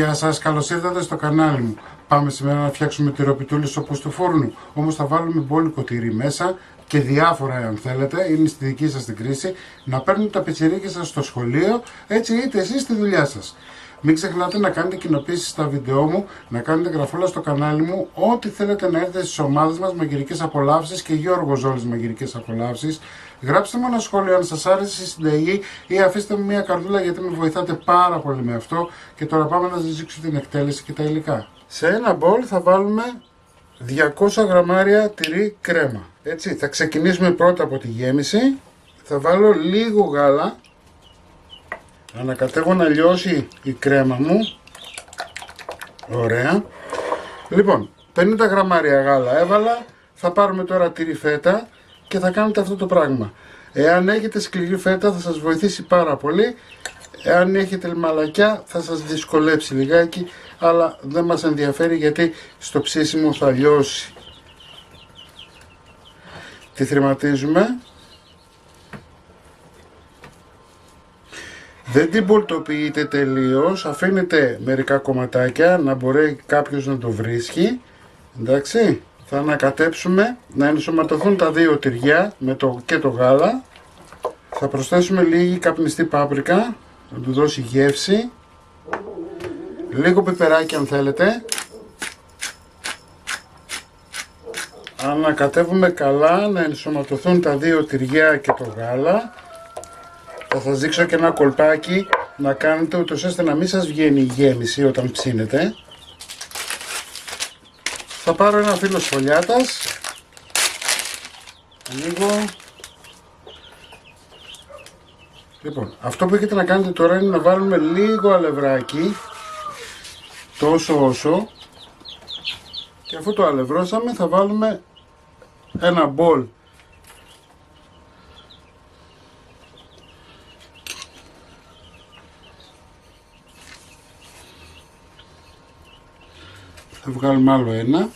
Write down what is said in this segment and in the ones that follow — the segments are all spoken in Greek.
Γεια σας, καλώς ήρθατε στο κανάλι μου. Πάμε σήμερα να φτιάξουμε τυροπιτούλες όπως του φούρνου. Όμως θα βάλουμε μπόλικο τυρί μέσα και διάφορα αν θέλετε, είναι στη δική σας την κρίση. Να παίρνετε τα πιτσιρίκια σας στο σχολείο, έτσι είτε εσείς στη δουλειά σας. Μην ξεχνάτε να κάνετε κοινοποίησεις στα βίντεό μου, να κάνετε γραφούλα στο κανάλι μου, ό,τι θέλετε να έρθετε στις ομάδες μας Μαγειρικές Απολαύσεις και Γιώργο Ζόλης Μαγειρικές Απολαύσεις. Γράψτε μου ένα σχόλιο αν σας άρεσε η συνταγή ή αφήστε μου μια καρδούλα γιατί με βοηθάτε πάρα πολύ με αυτό. Και τώρα πάμε να σας δείξω την εκτέλεση και τα υλικά. Σε ένα μπολ θα βάλουμε 200 γραμμάρια τυρί κρέμα. Έτσι, θα ξεκινήσουμε πρώτα από τη γέμιση. Θα βάλω λίγο γάλα. Ανακατεύω να λιώσει η κρέμα μου. Ωραία. Λοιπόν, 50 γραμμάρια γάλα έβαλα. Θα πάρουμε τώρα τυρί φέτα και θα κάνετε αυτό το πράγμα. Εάν έχετε σκληρή φέτα θα σας βοηθήσει πάρα πολύ. Εάν έχετε μαλακιά θα σας δυσκολέψει λιγάκι, αλλά δεν μας ενδιαφέρει γιατί στο ψήσιμο θα λιώσει. Τη θρηματίζουμε. Δεν την πολτοποιείτε τελείως, αφήνετε μερικά κομματάκια να μπορεί κάποιος να το βρίσκει. Εντάξει, θα ανακατέψουμε να ενσωματωθούν τα δύο τυριά και το γάλα. Θα προσθέσουμε λίγη καπνιστή πάπρικα, να του δώσει γεύση. Λίγο πιπεράκι αν θέλετε. Ανακατεύουμε καλά να ενσωματωθούν τα δύο τυριά και το γάλα. Θα σας δείξω και ένα κολπάκι να κάνετε ούτως ώστε να μην σας βγαίνει η γέμιση όταν ψήνετε. Θα πάρω ένα φύλλο σφολιάτας. Ανοίγω. Λοιπόν, αυτό που έχετε να κάνετε τώρα είναι να βάλουμε λίγο αλευράκι. Τόσο όσο. Και αφού το αλευρώσαμε θα βάλουμε ένα μπολ θα βγάλουμε άλλο ένα.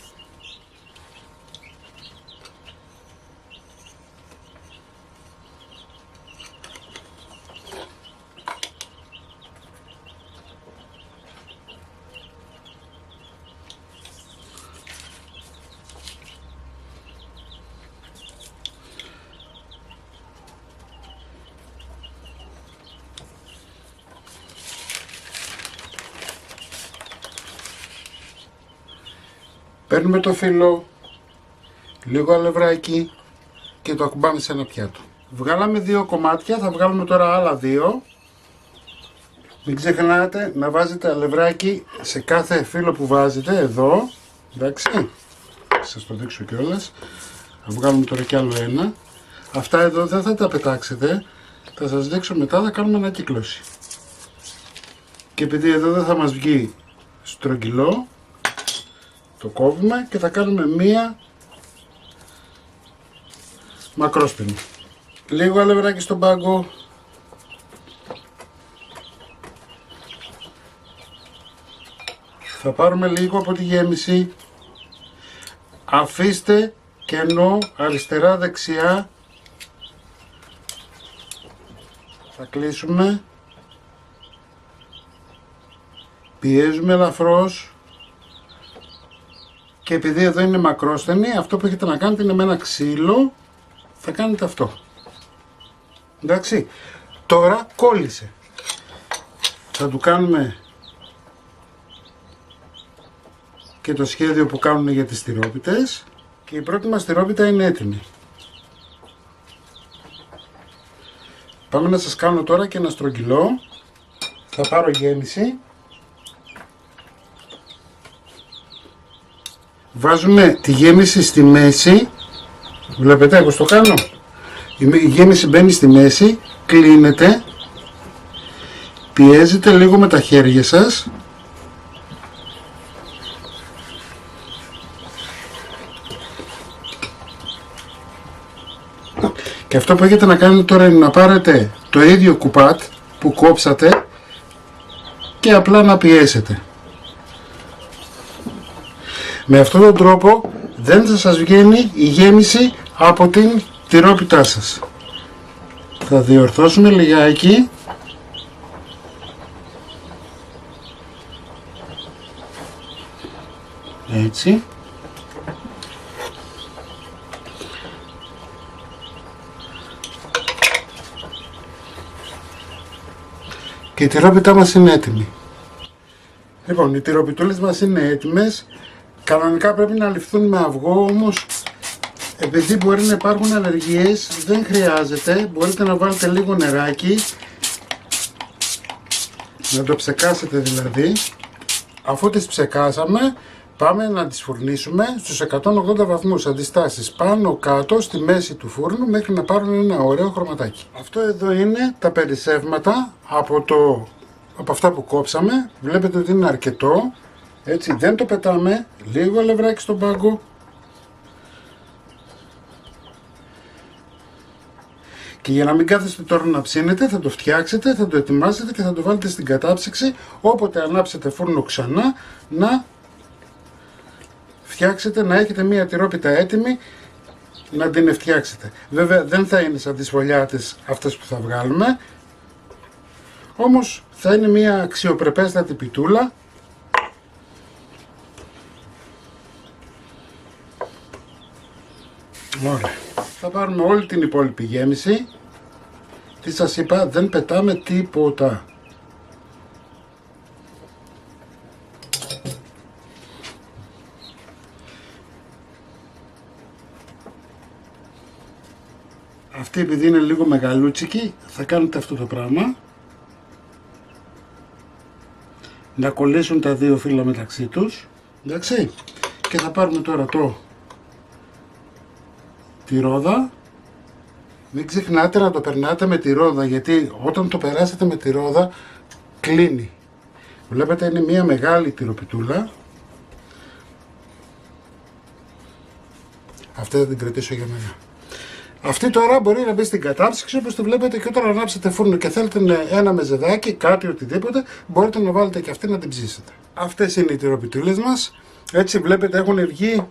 Παίρνουμε το φύλλο, λίγο αλευράκι και το ακουμπάμε σε ένα πιάτο. Βγάλαμε δύο κομμάτια, θα βγάλουμε τώρα άλλα δύο. Μην ξεχνάτε να βάζετε αλευράκι σε κάθε φύλλο που βάζετε, εδώ. Εντάξει, σας το δείξω κιόλας. Θα βγάλουμε τώρα κι άλλο ένα. Αυτά εδώ δεν θα τα πετάξετε, θα σας δείξω μετά, θα κάνουμε ανακύκλωση. Και επειδή εδώ δεν θα μας βγει στρογγυλό, το κόβουμε και θα κάνουμε μία μακρόσπινη. Λίγο αλευράκι στον πάγκο. Θα πάρουμε λίγο από τη γέμιση. Αφήστε κενό αριστερά δεξιά. Θα κλείσουμε. Πιέζουμε ελαφρώς. Και επειδή εδώ είναι μακρόστενη, αυτό που έχετε να κάνετε είναι με ένα ξύλο, θα κάνετε αυτό. Εντάξει, τώρα κόλλησε. Θα του κάνουμε και το σχέδιο που κάνουν για τις τυρόπιτες και η πρώτη μας τυρόπιτα είναι έτοιμη. Πάμε να σας κάνω τώρα και ένα στρογγυλό. Θα πάρω γέμιση. Βάζουμε τη γέμιση στη μέση. Βλέπετε εγώ το κάνω. Η γέμιση μπαίνει στη μέση. Κλείνεται. Πιέζετε λίγο με τα χέρια σας. Και αυτό που έχετε να κάνετε τώρα είναι να πάρετε το ίδιο κουπάτ που κόψατε και απλά να πιέσετε. Με αυτόν τον τρόπο δεν θα σας βγαίνει η γέμιση από την τυρόπιτά σας. Θα διορθώσουμε λιγάκι Έτσι. Και οι τυρόπιτά μας είναι έτοιμοι. Λοιπόν, οι τυροπιτούλες μας είναι έτοιμες. Κανονικά πρέπει να ληφθούν με αυγό, όμως επειδή μπορεί να υπάρχουν αλλεργίες δεν χρειάζεται. Μπορείτε να βάλετε λίγο νεράκι, να το ψεκάσετε δηλαδή. Αφού τις ψεκάσαμε, πάμε να τις φουρνίσουμε στους 180 βαθμούς αντιστάσεις πάνω κάτω στη μέση του φούρνου μέχρι να πάρουν ένα ωραίο χρωματάκι. Αυτό εδώ είναι τα περισσεύματα από αυτά που κόψαμε. Βλέπετε ότι είναι αρκετό. Έτσι, δεν το πετάμε. Λίγο αλευράκι στον πάγκο. Και για να μην κάθεστε τώρα να ψήνετε, θα το φτιάξετε, θα το ετοιμάσετε και θα το βάλετε στην κατάψυξη. Όποτε ανάψετε φούρνο ξανά, να φτιάξετε, να έχετε μία τυρόπιτα έτοιμη να την φτιάξετε. Βέβαια δεν θα είναι σαν τις φωλιάτες αυτές που θα βγάλουμε, όμως θα είναι μία αξιοπρεπέστατη πιτούλα. Ωραία. Θα πάρουμε όλη την υπόλοιπη γέμιση. Τι σας είπα, δεν πετάμε τίποτα. Αυτή επειδή είναι λίγο μεγαλούτσικη θα κάνετε αυτό το πράγμα. Να κολλήσουν τα δύο φύλλα μεταξύ τους. Εντάξει. Και θα πάρουμε τώρα τη ρόδα. Μην ξεχνάτε να το περνάτε με τη ρόδα, γιατί όταν το περάσετε με τη ρόδα κλείνει. Βλέπετε είναι μια μεγάλη τυροπιτούλα. Αυτή θα την κρατήσω για μένα. Αυτή τώρα μπορεί να μπει στην κατάψυξη όπως το βλέπετε, και όταν ανάψετε φούρνο και θέλετε ένα μεζεδάκι, κάτι οτιδήποτε, μπορείτε να βάλετε και αυτή να την ψήσετε. Αυτές είναι οι τυροπιτούλες μας. Έτσι βλέπετε έχουν βγει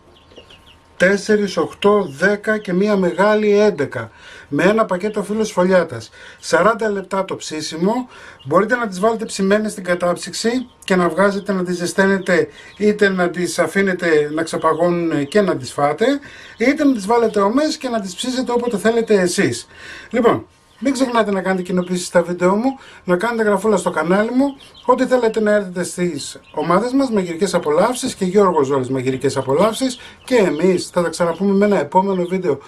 4, 8, 10 και μία μεγάλη 11 με ένα πακέτο φύλλος φωλιάτας. 40 λεπτά το ψήσιμο. Μπορείτε να τις βάλετε ψημένες στην κατάψυξη και να βγάζετε να τις ζεσταίνετε, είτε να τις αφήνετε να ξαπαγώνουν και να τις φάτε, είτε να τις βάλετε ομές και να τις ψήσετε όποτε θέλετε εσείς. Λοιπόν, μην ξεχνάτε να κάνετε κοινοποίησεις στα βίντεο μου, να κάνετε γραφούλα στο κανάλι μου, ό,τι θέλετε να έρθετε στις ομάδες μας Μαγειρικές Απολαύσεις και Γιώργος Ζώρης Μαγειρικές Απολαύσεις, και εμείς θα τα ξαναπούμε με ένα επόμενο βίντεο.